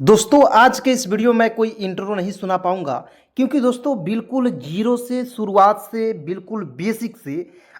दोस्तों आज के इस वीडियो में कोई इंट्रो नहीं सुना पाऊंगा क्योंकि दोस्तों बिल्कुल जीरो से शुरुआत से बिल्कुल बेसिक से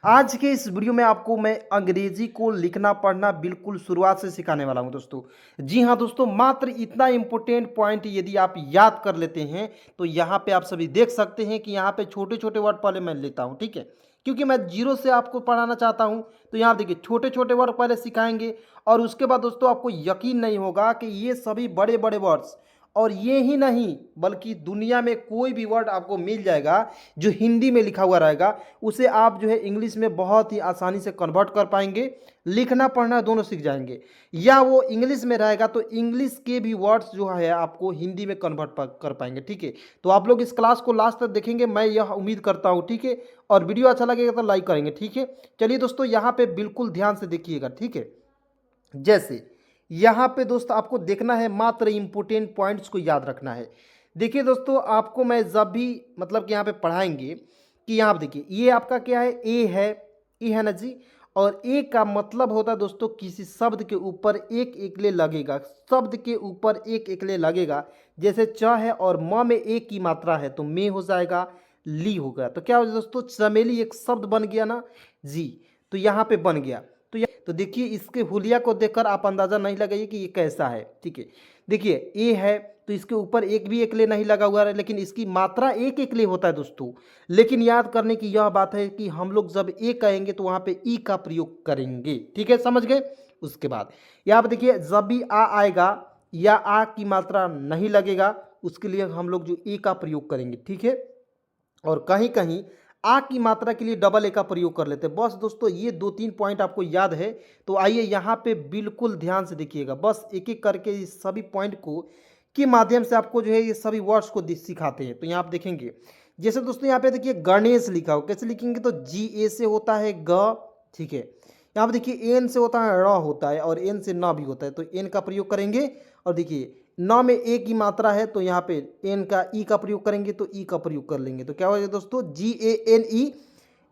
आज के इस वीडियो में आपको मैं अंग्रेजी को लिखना पढ़ना बिल्कुल शुरुआत से सिखाने वाला हूं दोस्तों। जी हां दोस्तों, मात्र इतना इंपॉर्टेंट पॉइंट यदि आप याद कर लेते हैं तो यहां पे आप सभी देख सकते हैं कि यहां पे छोटे छोटे वर्ड पहले मैं लेता हूं, ठीक है, क्योंकि मैं जीरो से आपको पढ़ाना चाहता हूं। तो यहाँ देखिए छोटे छोटे वर्ड पहले सिखाएंगे और उसके बाद दोस्तों आपको यकीन नहीं होगा कि ये सभी बड़े बड़े वर्ड्स, और ये ही नहीं बल्कि दुनिया में कोई भी वर्ड आपको मिल जाएगा जो हिंदी में लिखा हुआ रहेगा उसे आप जो है इंग्लिश में बहुत ही आसानी से कन्वर्ट कर पाएंगे, लिखना पढ़ना दोनों सीख जाएंगे। या वो इंग्लिश में रहेगा तो इंग्लिश के भी वर्ड्स जो है आपको हिंदी में कन्वर्ट कर पाएंगे, ठीक है। तो आप लोग इस क्लास को लास्ट तक देखेंगे, मैं यह उम्मीद करता हूँ, ठीक है। और वीडियो अच्छा लगेगा तो लाइक करेंगे, ठीक है। चलिए दोस्तों यहाँ पे बिल्कुल ध्यान से देखिएगा, ठीक है। जैसे यहाँ पे दोस्तों आपको देखना है, मात्र इंपोर्टेंट पॉइंट्स को याद रखना है। देखिए दोस्तों आपको मैं जब भी मतलब कि यहाँ पे पढ़ाएंगे कि यहाँ पे देखिए ये आपका क्या है, ए है ना जी। और ए का मतलब होता है दोस्तों किसी शब्द के ऊपर एक एकले लगेगा, शब्द के ऊपर एक एकले लगेगा। जैसे च है और म में एक की मात्रा है तो में हो जाएगा, ली हो गया। तो क्या हो जाएगा दोस्तों, चमेली एक शब्द बन गया ना जी। तो यहाँ पे बन गया। तो देखिए इसके हुलिया को देखकर आप अंदाज़ा नहीं लगाइए कि ये कैसा है, ठीक है। देखिए ए है तो इसके ऊपर एक भी एकले नहीं लगा हुआ है, लेकिन इसकी मात्रा एक एकले होता है दोस्तों। लेकिन याद करने की यह बात है कि हम लोग जब ए कहेंगे तो वहाँ पे ई का प्रयोग करेंगे, ठीक है, समझ गए। उसके बाद यहाँ पे देखिए जब भी आ आएगा या आ की मात्रा नहीं लगेगा उसके लिए हम लोग जो ए का प्रयोग करेंगे, ठीक है। और कहीं कहीं आ की मात्रा के लिए डबल ए का प्रयोग कर लेते हैं। बस दोस्तों ये दो तीन पॉइंट आपको याद है तो आइए यहाँ पे बिल्कुल ध्यान से देखिएगा, बस एक एक करके इस सभी पॉइंट को के माध्यम से आपको जो है ये सभी वर्ड्स को सिखाते हैं। तो यहाँ आप देखेंगे जैसे दोस्तों यहाँ पे देखिए गणेश लिखा हो, कैसे लिखेंगे तो जी ए से होता है ग, ठीक है। यहाँ पे देखिए एन से होता है र होता है और एन से न भी होता है तो एन का प्रयोग करेंगे। और देखिए न में ए की मात्रा है तो यहाँ पे एन का ई का प्रयोग करेंगे तो ई का प्रयोग कर लेंगे तो क्या हो जाएगा दोस्तों,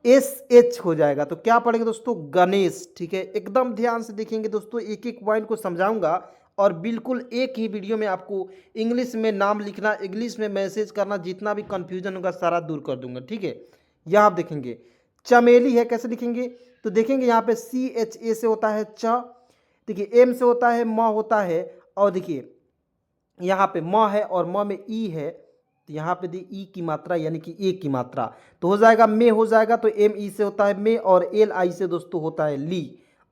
GANESH हो जाएगा। तो क्या पढ़ेंगे दोस्तों, गणेश, ठीक है। एकदम ध्यान से देखेंगे दोस्तों, एक एक पॉइंट को समझाऊंगा और बिल्कुल एक ही वीडियो में आपको इंग्लिश में नाम लिखना, इंग्लिश में मैसेज करना, जितना भी कंफ्यूजन होगा सारा दूर कर दूंगा, ठीक है। यहाँ आप देखेंगे चमेली है, कैसे लिखेंगे तो देखेंगे यहाँ पे CHA से होता है च, देखिए एम से होता है म होता है, और देखिए यहाँ पे म है और म में ई है तो यहाँ पे दी ई की मात्रा यानी कि ए की मात्रा तो हो जाएगा में हो जाएगा। तो एम ई से होता है में और एल आई से दोस्तों होता है ली।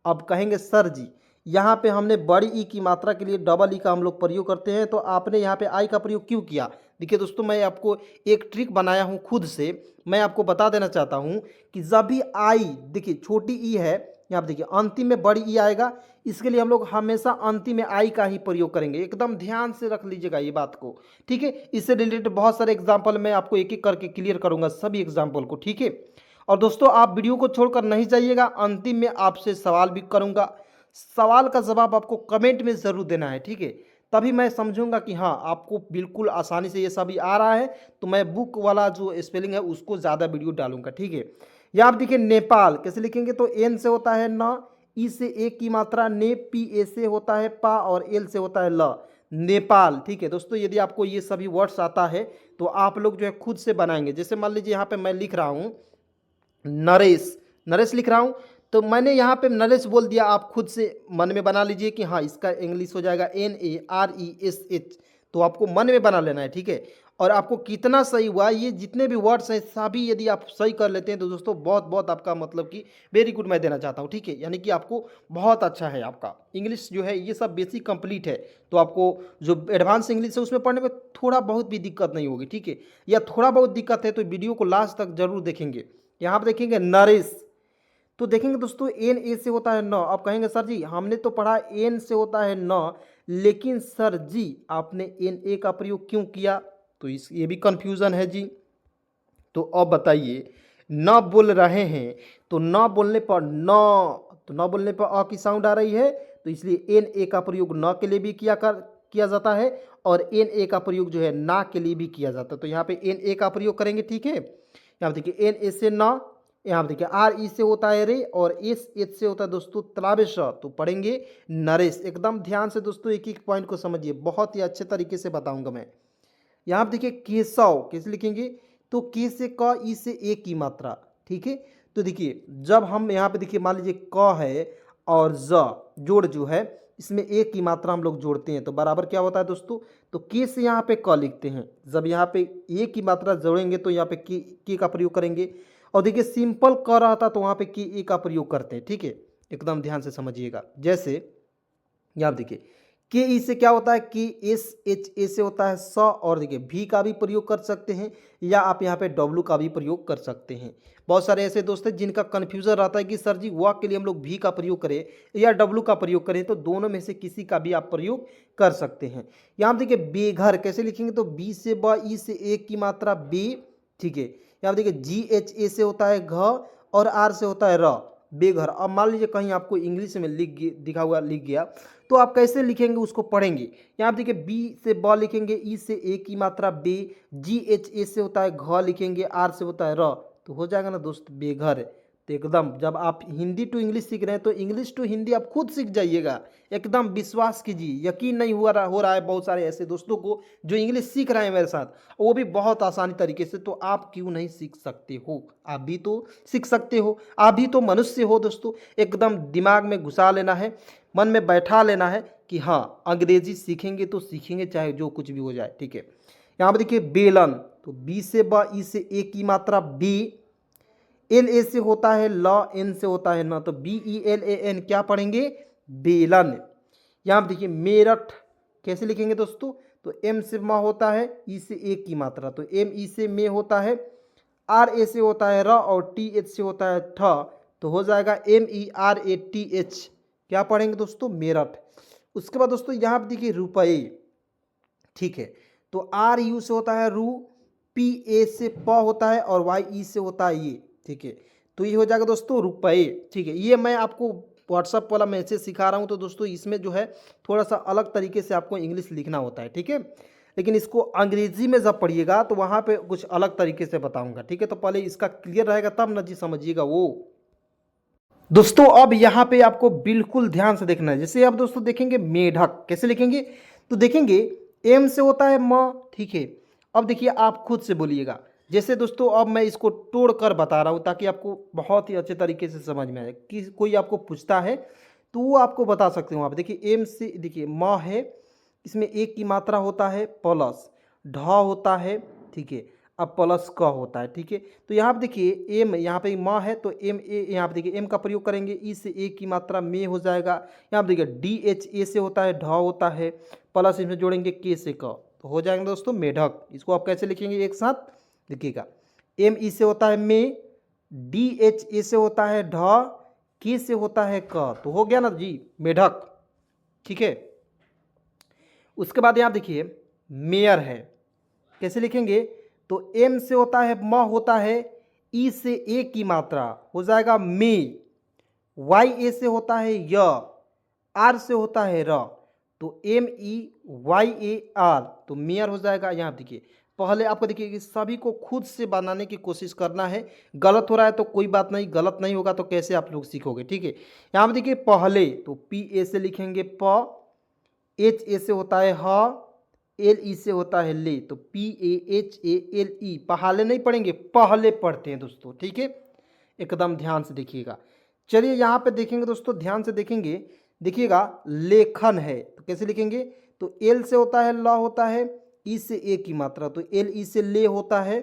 अब कहेंगे सर जी यहाँ पे हमने बड़ी ई की मात्रा के लिए डबल ई का हम लोग प्रयोग करते हैं तो आपने यहाँ पे आई का प्रयोग क्यों किया। देखिए दोस्तों मैं आपको एक ट्रिक बनाया हूँ खुद से, मैं आपको बता देना चाहता हूँ कि जब भी आई देखिए छोटी ई है, यहाँ पे देखिए अंतिम में बड़ी ई आएगा, इसके लिए हम लोग हमेशा अंतिम में आई का ही प्रयोग करेंगे। एकदम ध्यान से रख लीजिएगा ये बात को, ठीक है। इससे रिलेटेड बहुत सारे एग्जाम्पल मैं आपको एक एक करके क्लियर करूंगा सभी एग्जाम्पल को, ठीक है। और दोस्तों आप वीडियो को छोड़कर नहीं जाइएगा, अंतिम में आपसे सवाल भी करूंगा, सवाल का जवाब आपको कमेंट में ज़रूर देना है, ठीक है। तभी मैं समझूंगा कि हाँ आपको बिल्कुल आसानी से ये सभी आ रहा है तो मैं बुक वाला जो स्पेलिंग है उसको ज़्यादा वीडियो डालूंगा, ठीक है। या आप देखिए नेपाल कैसे लिखेंगे तो एन से होता है न, ई से एक की मात्रा ने, पी ए से होता है पा और एल से होता है ल, नेपाल, ठीक है। दोस्तों यदि आपको ये सभी वर्ड्स आता है तो आप लोग जो है खुद से बनाएंगे। जैसे मान लीजिए यहाँ पे मैं लिख रहा हूँ नरेश, नरेश लिख रहा हूँ तो मैंने यहाँ पे नरेश बोल दिया, आप खुद से मन में बना लीजिए कि हाँ इसका इंग्लिश हो जाएगा NARESH, तो आपको मन में बना लेना है, ठीक है। और आपको कितना सही हुआ, ये जितने भी वर्ड्स हैं सभी यदि आप सही कर लेते हैं तो दोस्तों बहुत बहुत आपका मतलब कि वेरी गुड मैं देना चाहता हूँ, ठीक है। यानी कि आपको बहुत अच्छा है, आपका इंग्लिश जो है ये सब बेसिक कंप्लीट है तो आपको जो एडवांस इंग्लिश है उसमें पढ़ने में थोड़ा बहुत भी दिक्कत नहीं होगी, ठीक है। या थोड़ा बहुत दिक्कत है तो वीडियो को लास्ट तक जरूर देखेंगे। यहाँ पर देखेंगे नरेश तो देखेंगे दोस्तों एन ए से होता है न। आप कहेंगे सर जी हमने तो पढ़ा एन से होता है न, लेकिन सर जी आपने एन ए का प्रयोग क्यों किया, तो इस ये भी कंफ्यूजन है जी। तो अब बताइए न बोल रहे हैं तो न बोलने पर न, तो न बोलने पर अ की साउंड आ रही है तो इसलिए एन ए का प्रयोग न के लिए भी किया जाता है और एन ए का प्रयोग जो है ना के लिए भी किया जाता है। तो यहाँ पे एन ए का प्रयोग करेंगे, ठीक है। यहाँ देखिए एन ए से न यहाँ पे देखिए आर ई से होता है रे और एस एच से होता है दोस्तों तलाबेश, तो पढ़ेंगे नरेश। एकदम ध्यान से दोस्तों एक एक पॉइंट को समझिए, बहुत ही अच्छे तरीके से बताऊंगा मैं। यहाँ पे देखिए केशव कैसे लिखेंगे, तो के से क, ई से ए की मात्रा, ठीक है। तो देखिए जब हम यहाँ पे देखिए मान लीजिए क है और ज जोड़ जो है इसमें ए की मात्रा हम लोग जोड़ते हैं तो बराबर क्या होता है दोस्तों, तो के से यहाँ पे क लिखते हैं। जब यहाँ पे ए की मात्रा जोड़ेंगे तो यहाँ पे के का प्रयोग करेंगे, और देखिए सिंपल क रहा था तो वहाँ पे के ए का प्रयोग करते हैं, ठीक है। एकदम ध्यान से समझिएगा। जैसे यहाँ देखिए के ई से क्या होता है, के एस एच ए से होता है स, और देखिए भी का भी प्रयोग कर सकते हैं या आप यहाँ पे डब्लू का भी प्रयोग कर सकते हैं। बहुत सारे ऐसे दोस्त हैं जिनका कन्फ्यूजन रहता है कि सर जी वाक के लिए हम लोग भी का प्रयोग करें या डब्लू का प्रयोग करें, तो दोनों में से किसी का भी आप प्रयोग कर सकते हैं। यहाँ देखिए बेघर कैसे लिखेंगे, तो बी से ब, ई से ए की मात्रा बे, ठीक है। यहाँ देखिए जी एच ए से होता है घ और आर से होता है र, बेघर। अब मान लीजिए कहीं आपको इंग्लिश में दिखा हुआ लिख गया तो आप कैसे लिखेंगे उसको पढ़ेंगे। यहाँ देखिए बी से ब लिखेंगे, ई से ए की मात्रा बे, जी एच ए से होता है घ लिखेंगे, आर से होता है र, तो हो जाएगा ना दोस्त बेघर। तो एकदम जब आप हिंदी टू इंग्लिश सीख रहे हैं तो इंग्लिश टू हिंदी आप खुद सीख जाइएगा। एकदम विश्वास कीजिए, यकीन नहीं हो रहा है बहुत सारे ऐसे दोस्तों को जो इंग्लिश सीख रहे हैं मेरे साथ, वो भी बहुत आसानी तरीके से, तो आप क्यों नहीं सीख सकते हो, आप भी तो सीख सकते हो, आप भी तो मनुष्य हो दोस्तों। एकदम दिमाग में घुसा लेना है, मन में बैठा लेना है कि हाँ अंग्रेजी सीखेंगे तो सीखेंगे चाहे जो कुछ भी हो जाए, ठीक है। यहाँ पर देखिए बेलन, तो बी से ब, ई से ए की मात्रा बी, एल ए से होता है ल, एन से होता है न, तो B E L A N क्या पढ़ेंगे, बेलन। यहाँ पर देखिए मेरठ कैसे लिखेंगे दोस्तों, तो एम से म होता है, ई से ए की मात्रा, तो एम ई से मे होता है, आर ए से होता है र और टी एच से होता है ठ, तो हो जाएगा M E R A T H, क्या पढ़ेंगे दोस्तों, मेरठ। उसके बाद दोस्तों यहाँ पे देखिए रुपये, ठीक है, तो आर यू से होता है रू, पी ए से प होता है और वाई ई से होता है ये, ठीक है। तो ये हो जाएगा दोस्तों रुपये, ठीक है। ये मैं आपको व्हाट्सअप वाला मैसेज सिखा रहा हूँ, तो दोस्तों इसमें जो है थोड़ा सा अलग तरीके से आपको इंग्लिश लिखना होता है, ठीक है। लेकिन इसको अंग्रेजी में जब पढ़िएगा तो वहाँ पे कुछ अलग तरीके से बताऊँगा, ठीक है। तो पहले इसका क्लियर रहेगा तब ना जी समझिएगा वो। दोस्तों अब यहाँ पे आपको बिल्कुल ध्यान से देखना है। जैसे आप दोस्तों देखेंगे मेढक कैसे लिखेंगे, तो देखेंगे एम से होता है म, ठीक है। अब देखिए आप खुद से बोलिएगा। जैसे दोस्तों अब मैं इसको तोड़ कर बता रहा हूँ ताकि आपको बहुत ही अच्छे तरीके से समझ में आए। कि कोई आपको पूछता है तो वो आपको बता सकते हो। आप देखिए एम से देखिए म है, इसमें एक की मात्रा होता है प्लस ढ होता है, ठीक है, अब प्लस क होता है, ठीक है। तो यहाँ पे देखिए एम, यहाँ पे माँ है तो एम ए, यहाँ पे देखिए एम का प्रयोग करेंगे, ई से ए की मात्रा में हो जाएगा। यहाँ पे देखिए डी एच ए से होता है ढ होता है, प्लस इसमें जोड़ेंगे के से क, तो हो जाएंगे दोस्तों मेढक। इसको आप कैसे लिखेंगे एक साथ देखिएगा, एम ई से होता है में, डी एच ए से होता है ढ, के से होता है क, तो हो गया ना जी मेढक, ठीक है। उसके बाद यहाँ देखिए मेयर है, कैसे लिखेंगे, तो एम से होता है म होता है, ई से ए की मात्रा हो जाएगा मे, वाई ए से होता है य, आर से होता है र, तो M E Y A R, तो मेयर हो जाएगा। यहाँ देखिए पहले आपको देखिए कि सभी को खुद से बनाने की कोशिश करना है। गलत हो रहा है तो कोई बात नहीं, गलत नहीं होगा तो कैसे आप लोग सीखोगे, ठीक है। यहाँ पर देखिए पहले तो पी ए से लिखेंगे प, एच ए से होता है ह, एल ई से होता है ले, तो P A H A L E, पहाले नहीं पढ़ेंगे, पहले पढ़ते हैं दोस्तों, ठीक है। एकदम ध्यान से देखिएगा। चलिए यहाँ पे देखेंगे दोस्तों, ध्यान से देखेंगे, देखिएगा लेखन है तो कैसे लिखेंगे, तो एल से होता है ल होता है, ई से ए की मात्रा, तो एल ई से ले होता है,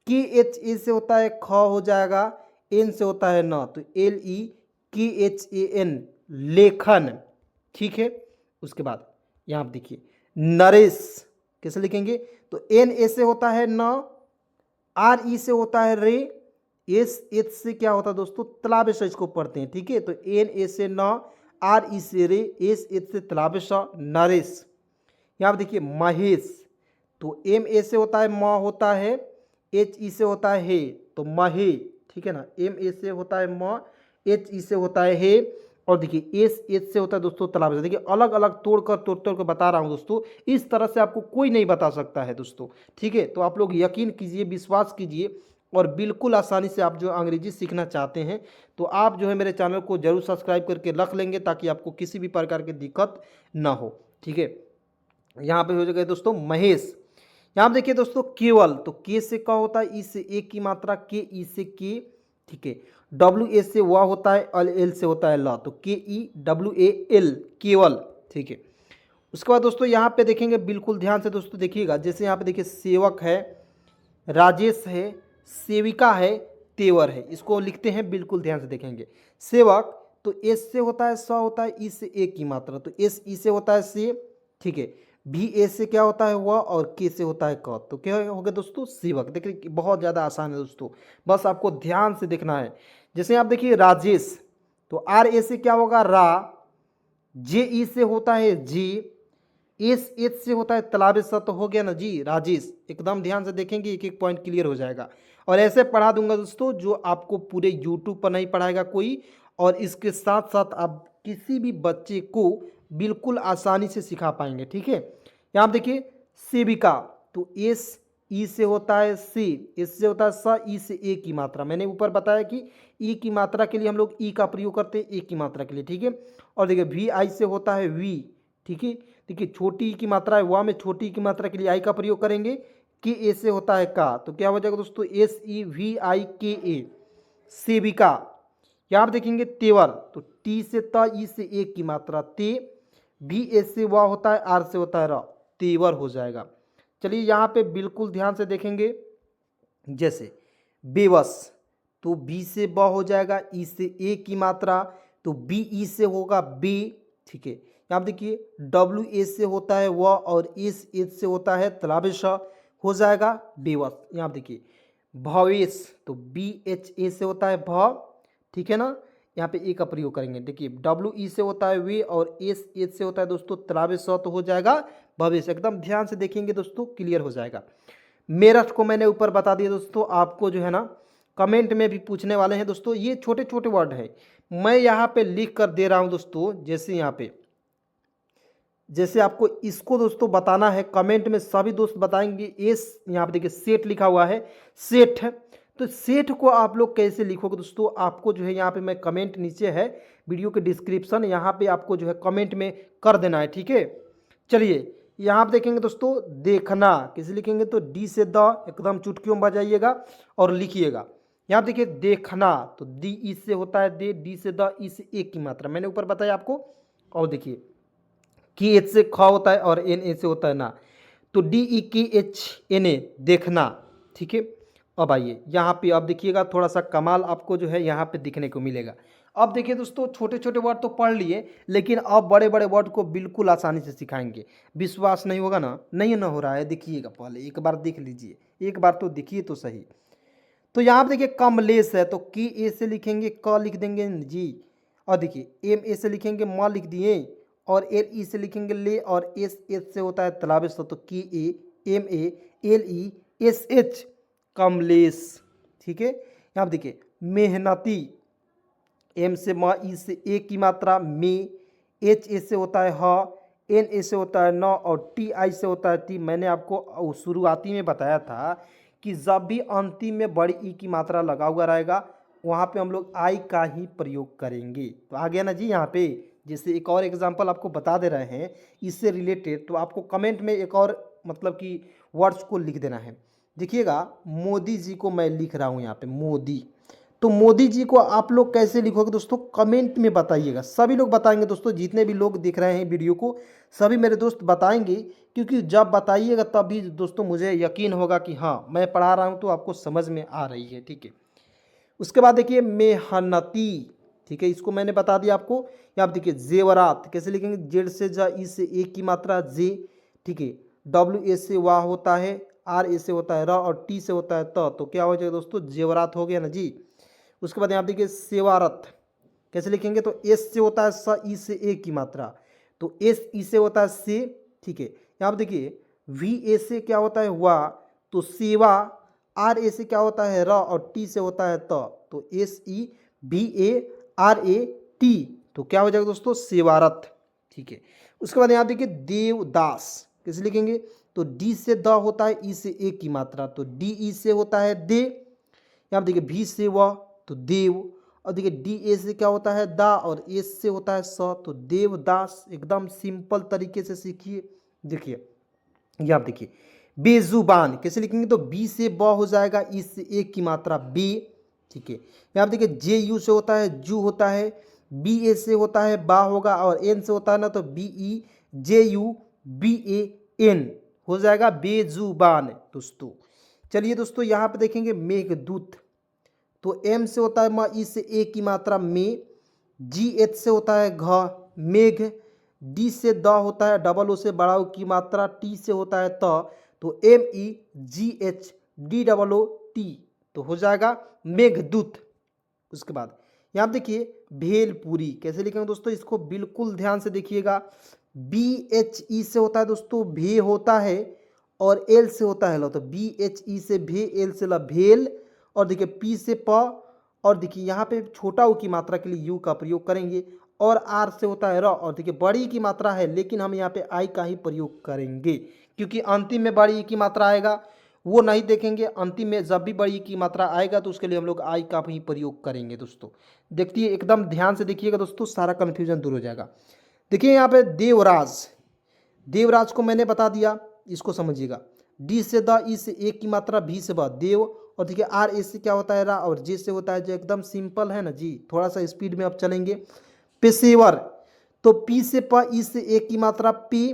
के एच ए से होता है ख हो जाएगा, एन से होता है न, तो एल ई के एच ए एन, लेखन, ठीक है। उसके बाद यहाँ पे देखिए नरेश कैसे लिखेंगे, तो एन ए से होता है न, आर ई से होता है रे, एस एच से क्या होता है दोस्तों तलाबेश, इसको पढ़ते हैं, ठीक है। तो एन ए से न, आर ई से रे, एस एच से तलाबेश, नरेश। यहाँ पे देखिए महेश, तो एम ए से होता है म होता है, एच ई से होता है हे, तो महे, ठीक है ना। एम ए से होता है म, एच ई से होता है हे, और देखिए एस एच से होता है दोस्तों तालाब से। देखिए अलग अलग तोड़ कर बता रहा हूँ दोस्तों, इस तरह से आपको कोई नहीं बता सकता है दोस्तों, ठीक है। तो आप लोग यकीन कीजिए, विश्वास कीजिए, और बिल्कुल आसानी से आप जो अंग्रेजी सीखना चाहते हैं तो आप जो है मेरे चैनल को जरूर सब्सक्राइब करके रख लेंगे ताकि आपको किसी भी प्रकार की दिक्कत ना हो। ठीक है, यहाँ पे हो जाएगा दोस्तों महेश। यहाँ पे देखिए दोस्तों केवल, तो के से क्या होता है, ई से ए की मात्रा, के ई से के। ठीक है, डब्ल्यू ए से वह होता है, एल एल से होता है ला, तो के ई डब्ल्यू ए एल केवल। ठीक है, उसके बाद दोस्तों यहाँ पे देखेंगे, बिल्कुल ध्यान से दोस्तों देखिएगा, जैसे यहाँ पे देखिए सेवक है, राजेश है, सेविका है, तेवर है, इसको लिखते हैं, बिल्कुल ध्यान से देखेंगे। सेवक तो एस से होता है स होता है, ई से ए की मात्रा, तो एस ई से होता है से। ठीक है, भी ए से क्या होता है हुआ, और के से होता है क, तो क्या हो गया दोस्तों सेवक। देखिए बहुत ज़्यादा आसान है दोस्तों, बस आपको ध्यान से देखना है। जैसे आप देखिए राजेश, तो आर ए से क्या होगा रा, जे ई से होता है जी, एस एच से होता है तालाब सा, तो हो गया ना जी राजेश। एकदम ध्यान से देखेंगे, एक एक पॉइंट क्लियर हो जाएगा। और ऐसे पढ़ा दूंगा दोस्तों जो आपको पूरे यूट्यूब पर नहीं पढ़ाएगा कोई, और इसके साथ साथ आप किसी भी बच्चे को बिल्कुल आसानी से सिखा पाएंगे। ठीक है, यहाँ देखिए सेविका, तो एस ई से होता है सी, एस से होता है स, ई से ए की मात्रा। मैंने ऊपर बताया कि ई की मात्रा के लिए हम लोग ई का प्रयोग करते हैं, ए की मात्रा के लिए। ठीक है, और देखिए वी आई से होता है वी। ठीक है, देखिए छोटी ई की मात्रा है वह में, छोटी ई की मात्रा के लिए आई का प्रयोग करेंगे। के ए से होता है का, तो क्या हो जाएगा दोस्तों एस ई वी आई के ए, सेविका। यहाँ पर देखेंगे तेवर, तो टी से त, ई से ए की मात्रा ते, भी ए से वह होता है, आर से होता है र, तेवर हो जाएगा। चलिए यहाँ पे बिल्कुल ध्यान से देखेंगे, जैसे बेबस, तो बी से ब हो जाएगा, ई से ए की मात्रा, तो बी ई से होगा बी। ठीक है, यहाँ पे देखिए डब्ल्यू ए से होता है वह, और एस एच से होता है तलाबेश, हो जाएगा बेबस। यहाँ पे देखिए भवेश, तो बी एच ए से होता है भ। ठीक है ना, यहाँ पे ए का प्रयोग करेंगे। देखिए डब्ल्यू ई से होता है वे, और एस एच से होता है दोस्तों तलाबेश, तो हो जाएगा भवेश। एकदम ध्यान से देखेंगे दोस्तों, क्लियर हो जाएगा। मेरठ को मैंने ऊपर बता दिया दोस्तों, आपको जो है ना कमेंट में भी पूछने वाले हैं दोस्तों। ये छोटे छोटे वर्ड है, मैं यहाँ पे लिख कर दे रहा हूँ दोस्तों। जैसे यहाँ पे, जैसे आपको इसको दोस्तों बताना है, कमेंट में सभी दोस्त बताएंगे। एस यहाँ पे देखिए सेठ लिखा हुआ है, सेठ, तो सेठ को आप लोग कैसे लिखोगे दोस्तों, आपको जो है यहाँ पे मैं कमेंट नीचे है वीडियो के डिस्क्रिप्शन, यहाँ पे आपको जो है कमेंट में कर देना है। ठीक है, चलिए यहाँ पे देखेंगे दोस्तों देखना, किसे लिखेंगे, तो डी से द, एकदम चुटकियों में बजाइएगा और लिखिएगा। यहाँ पे देखिए देखना, तो डी ई से होता है दे, डी से द, ई से एक की मात्रा, मैंने ऊपर बताया आपको। और देखिए की एच से ख होता है, और एन ए से होता है ना, तो डी ई के एच एन ए देखना। ठीक है, अब आइए यहाँ पे, अब देखिएगा थोड़ा सा कमाल आपको जो है यहाँ पे दिखने को मिलेगा। अब देखिए दोस्तों छोटे छोटे वर्ड तो पढ़ लिए, लेकिन अब बड़े बड़े वर्ड को बिल्कुल आसानी से सिखाएंगे। विश्वास नहीं होगा ना, नहीं ना हो रहा है, देखिएगा पहले एक बार देख लीजिए, एक बार तो देखिए तो सही। तो यहाँ पे देखिए कमलेश है, तो की ए से लिखेंगे क लिख देंगे जी, और देखिए एम ए से लिखेंगे म लिख दिए, और एल ई से लिखेंगे ले, और एस एच से होता है तलाबेश, तो K A M A L E S H, Kamlesh. ठीक है, यहाँ पे देखिए मेहनती, एम से म, ई से ए की मात्रा मे, एच ए से होता है ह, एन ए से होता है न, और टी आई से होता है टी। मैंने आपको शुरुआती में बताया था कि जब भी अंतिम में बड़ी ई की मात्रा लगा हुआ रहेगा वहाँ पे हम लोग आई का ही प्रयोग करेंगे। तो आ गया ना जी यहाँ पे। जैसे एक और एग्जांपल आपको बता दे रहे हैं इससे रिलेटेड, तो आपको कमेंट में एक और मतलब कि वर्ड्स को लिख देना है। देखिएगा मोदी जी को मैं लिख रहा हूँ यहाँ पे मोदी, तो मोदी जी को आप लोग कैसे लिखोगे दोस्तों, कमेंट में बताइएगा। सभी लोग बताएंगे दोस्तों, जितने भी लोग देख रहे हैं वीडियो को, सभी मेरे दोस्त बताएंगे, क्योंकि जब बताइएगा तभी दोस्तों मुझे यकीन होगा कि हाँ मैं पढ़ा रहा हूँ तो आपको समझ में आ रही है। ठीक है, उसके बाद देखिए मेहनती। ठीक है, इसको मैंने बता दिया आपको। यहाँ देखिए जेवरात, कैसे लिखेंगे, जेड से जा, ई से ए की मात्रा जे। ठीक है, डब्ल्यू ए से वाह होता है, आर ए से होता है र, और टी से होता है त, तो क्या हो जाएगा दोस्तों जेवरात हो गया ना जी। उसके बाद यहाँ देखिए सेवारत, कैसे लिखेंगे, तो एस से होता है स, ई से ए की मात्रा, तो एस ई से होता है से। ठीक है, यहाँ पे देखिए वी ए से क्या होता है वा, तो सेवा, आर ए से क्या होता है र, और टी से होता है त, तो S E B A R A T, तो क्या हो जाएगा दोस्तों सेवारत। ठीक है, उसके बाद यहाँ देखिए देवदास, कैसे लिखेंगे, तो डी से द होता है, ई से ए की मात्रा, तो डी ई से होता है दे, यहाँ पे देखिए भी से व तो देव, और देखिए डी ए से क्या होता है दा, और एस से होता है स तो देवदास। एकदम सिंपल तरीके से सीखिए। देखिए यहाँ पे देखिए बेजुबान कैसे लिखेंगे, तो बी से ब हो जाएगा, ई से एक की मात्रा बे, ठीक है। यहाँ पे देखिए जे यू से होता है जू होता है, बी ए से होता है बा होगा, और एन से होता है ना तो B E J U B A N हो जाएगा बेजुबान दोस्तों। चलिए दोस्तों यहाँ पे देखेंगे मेघदूत, तो एम से होता है म, ई से ए की मात्रा में, जी एच से होता है घ मेघ, डी से द होता है डबल ओ से बड़ा ओ की मात्रा, टी से होता है त, तो M E G H D double O T, तो हो जाएगा मेघदूत। उसके बाद यहाँ देखिए भेलपुरी कैसे लिखेंगे दोस्तों, इसको बिल्कुल ध्यान से देखिएगा। बी एच ई से होता है दोस्तों भे होता है, और एल से होता है लो, तो बी एच ई से भे, एल से ला भेल, और देखिए पी से प, और देखिए यहाँ पे छोटा ऊ की मात्रा के लिए यू का प्रयोग करेंगे, और आर से होता है र, और देखिए बड़ी की मात्रा है लेकिन हम यहाँ पे आई का ही प्रयोग करेंगे, क्योंकि अंतिम में बड़ी की मात्रा आएगा वो नहीं देखेंगे। अंतिम में जब भी बड़ी की मात्रा आएगा तो उसके लिए हम लोग आई का ही प्रयोग करेंगे दोस्तों। देखिए एकदम ध्यान से देखिएगा दोस्तों, सारा कन्फ्यूजन दूर हो जाएगा। देखिए यहाँ पे देवराज, देवराज को मैंने बता दिया, इसको समझिएगा। डी से द, ई से एक की मात्रा, भी से ब देव, और देखिए आर ए से क्या होता है रा, और जे से होता है जो। एकदम सिंपल है ना जी, थोड़ा सा स्पीड में अब चलेंगे। पेशेवर, तो पी से प, ई से एक की मात्रा पी,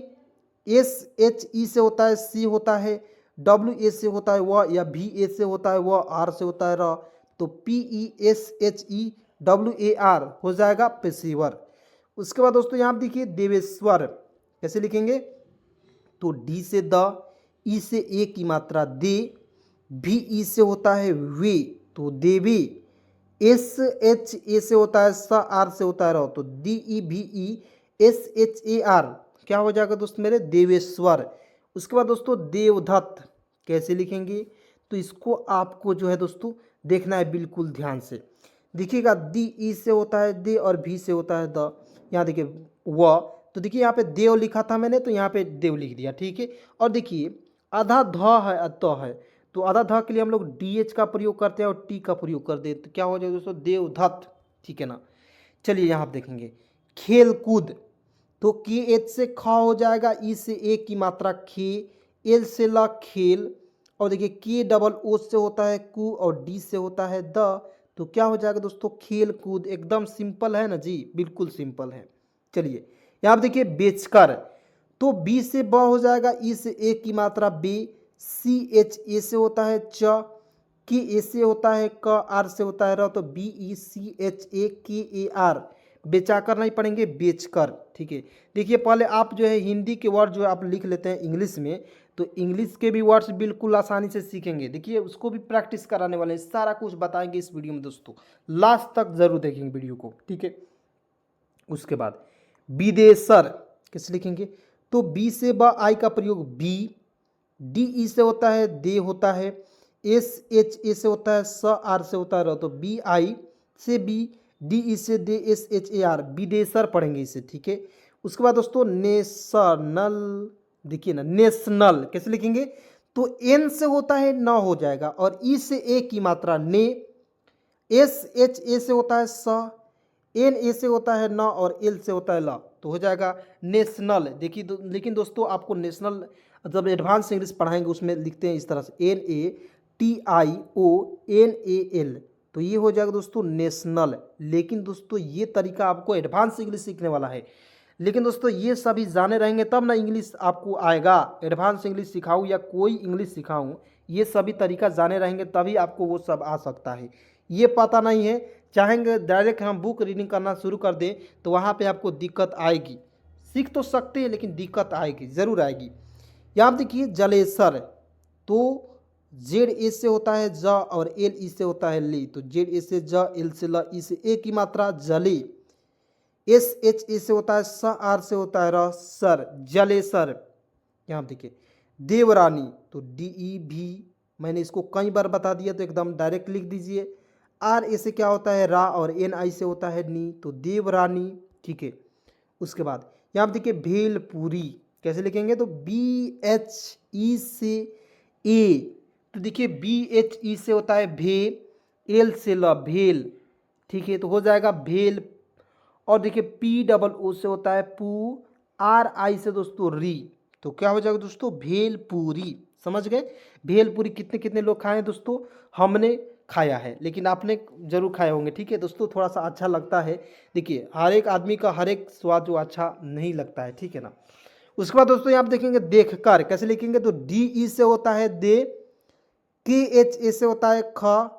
एस एच ई से होता है सी होता है, डब्ल्यू ए से होता है व, या भी ए से होता है व, आर से होता है र, तो P E S H E W A R हो जाएगा पेशेवर। उसके बाद दोस्तों यहाँ देखिए देवेश्वर कैसे लिखेंगे, तो डी से द, ई से ए की मात्रा दे, भी ई से होता है वे, तो देवी, एस एच ए से होता है स, आर से होता है र, तो डी ई भी ई एस एच ए आर क्या हो जाएगा दोस्त मेरे देवेश्वर। उसके बाद दोस्तों देवदत्त कैसे लिखेंगे, तो इसको आपको जो है दोस्तों देखना है बिल्कुल ध्यान से। देखिएगा डी ई से होता है दे, और भी से होता है द, यहाँ देखिए व, तो देखिए यहाँ पे देव लिखा था मैंने तो यहाँ पे देव लिख दिया, ठीक है। और देखिए आधा ध है अत है, तो आधा ध के लिए हम लोग डी एच का प्रयोग करते हैं और टी का प्रयोग करते हैं, तो क्या हो जाएगा दोस्तों देवदत्त, ठीक है ना। चलिए यहाँ आप देखेंगे खेल कूद, तो के एच से ख हो जाएगा, ई से ए की मात्रा खे, एल से ला खेल, और देखिए के डबल ओ से होता है कु, और डी से होता है द, तो क्या हो जाएगा दोस्तों खेल कूद। एकदम सिंपल है ना जी, बिल्कुल सिंपल है। चलिए यहाँ देखिए बेचकर, तो बी से ब हो जाएगा, ई से ए की मात्रा बे, सी एच ए से होता है च, के ए से होता है क, आर से होता है र, तो B E C H A के ए आर, बेचाकर नहीं पढ़ेंगे बेचकर, ठीक है। देखिए पहले आप जो है हिंदी के वर्ड जो आप लिख लेते हैं इंग्लिश में, तो इंग्लिश के भी वर्ड्स बिल्कुल आसानी से सीखेंगे। देखिए उसको भी प्रैक्टिस कराने वाले हैं, सारा कुछ बताएंगे इस वीडियो में दोस्तों, लास्ट तक जरूर देखेंगे वीडियो को, ठीक है। उसके बाद विदेशर कैसे लिखेंगे, तो बी से ब आई का प्रयोग बी, डी ई से होता है दे होता है, एस एच ए से होता है स, आर से होता है र, तो बी आई से बी, डी ई से दे, एस एच ए आर, विदेशर पढ़ेंगे इसे, ठीक है। उसके बाद दोस्तों नेशनल, देखिए ना नेशनल कैसे लिखेंगे, तो एन से होता है न हो जाएगा, और ई से ए की मात्रा ने, एस एच ए से होता है स, एन ए से होता है न, और एल से होता है ला, तो हो जाएगा नेशनल। देखिए लेकिन दोस्तों आपको नेशनल जब एडवांस इंग्लिश पढ़ाएंगे उसमें लिखते हैं इस तरह से N A T I O N A L, तो ये हो जाएगा दोस्तों नेशनल। लेकिन दोस्तों ये तरीका आपको एडवांस इंग्लिश सीखने वाला है, लेकिन दोस्तों ये सभी जाने रहेंगे तब ना इंग्लिश आपको आएगा। एडवांस इंग्लिश सिखाऊँ या कोई इंग्लिश सिखाऊँ, ये सभी तरीका जाने रहेंगे तभी आपको वो सब आ सकता है। ये पता नहीं है, चाहेंगे डायरेक्ट हम बुक रीडिंग करना शुरू कर दें तो वहाँ पे आपको दिक्कत आएगी। सीख तो सकते हैं लेकिन दिक्कत आएगी, ज़रूर आएगी। यहाँ देखिए जलेसर, तो जेड ए से होता है ज, और एल ई से होता है ली, तो जेड ए से ज, एल से ल, ई से ए की मात्रा जले, एस एच ए से होता है स, आर से होता है र, सर, जलेसर। यहाँ देखिए देवरानी, तो डी ई भी मैंने इसको कई बार बता दिया, तो एकदम डायरेक्ट लिख दीजिए। आर ए से क्या होता है रा, और एन आई से होता है नी, तो देवरानी, ठीक है। उसके बाद यहाँ पे देखिए भेलपुरी कैसे लिखेंगे, तो बी एच ई से ए, तो देखिए बी एच ई से होता है भे, एल से ल भेल, ठीक है, तो हो जाएगा भेल। और देखिए पी डबल ओ से होता है पू, आर आई से दोस्तों री, तो क्या हो जाएगा दोस्तों भेलपूरी। समझ गए? भेलपूरी कितने कितने लोग खाए हैं दोस्तों? हमने खाया है, लेकिन आपने जरूर खाए होंगे, ठीक है दोस्तों, थोड़ा सा अच्छा लगता है। देखिए हर एक आदमी का हर एक स्वाद जो अच्छा नहीं लगता है, ठीक है ना। उसके बाद दोस्तों यहाँ आप देखेंगे देख कर कैसे लिखेंगे, तो डी ई से होता है दे, के एच ए से होता है ख,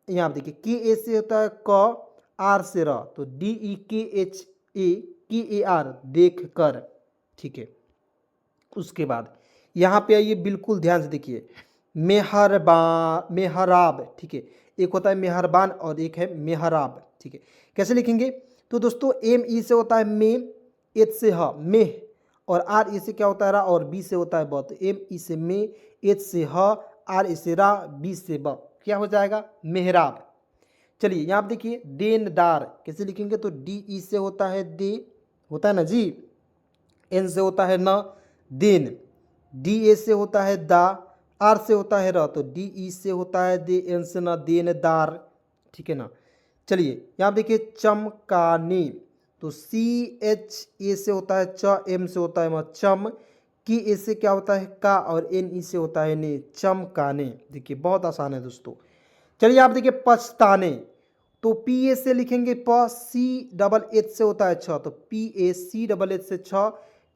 यहाँ आप देखिए के ए से होता है क, आर से र, तो डी ई के एच ए के ए आर देख कर, ठीक है। उसके बाद यहाँ पे आइए, बिल्कुल ध्यान से देखिए, मेहरबान मेहराब, ठीक है, एक होता है मेहरबान और एक है मेहराब, ठीक है। कैसे लिखेंगे, तो दोस्तों एम ई से होता है मे, एच से ह मेह, और आर ई से क्या होता है रा, और बी से होता है ब, तो एम ई से मे, एच से ह, आर ई से रा, बी से ब, क्या हो जाएगा मेहराब। चलिए यहाँ आप देखिए देनदार कैसे लिखेंगे, तो डी ई से होता है दे, होता है ना जी, एन से होता है न देन, डी ए से होता है दा, आर से होता है र, तो डी ई से होता है दे, एन से न देनदार, ठीक है ना। चलिए यहाँ देखिए चमकाने, तो सी एच ए से होता है च, एम से होता है म, चम, की ए से क्या होता है का, और एन ई से होता है ने, चमकाने। देखिए बहुत आसान है दोस्तों। चलिए आप देखिए पछताने, तो पी ए से लिखेंगे प, सी डबल एच से होता है छ, तो P A C double H से छ,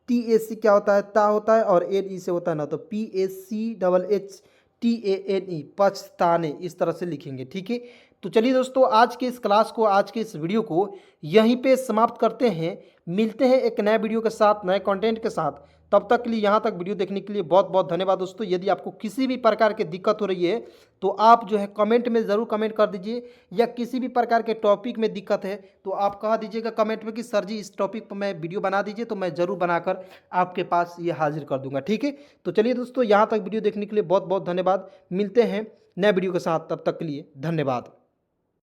टी ए सी क्या होता है ता होता है, और एन ई से होता है ना, तो P A C double H T A N E, पछताने, इस तरह से लिखेंगे, ठीक है। तो चलिए दोस्तों आज के इस क्लास को, आज के इस वीडियो को यहीं पे समाप्त करते हैं। मिलते हैं एक नए वीडियो के साथ, नए कंटेंट के साथ। तब तक के लिए, यहाँ तक वीडियो देखने के लिए बहुत बहुत धन्यवाद दोस्तों। यदि आपको किसी भी प्रकार की दिक्कत हो रही है तो आप जो है कमेंट में ज़रूर कमेंट कर दीजिए, या किसी भी प्रकार के टॉपिक में दिक्कत है तो आप कह दीजिएगा कमेंट में कि सर जी इस टॉपिक पर मैं वीडियो बना दीजिए, तो मैं ज़रूर बनाकर आपके पास ये हाजिर कर दूंगा, ठीक है। तो चलिए दोस्तों यहाँ तक वीडियो देखने के लिए बहुत बहुत धन्यवाद। मिलते हैं नए वीडियो के साथ, तब तक के लिए धन्यवाद।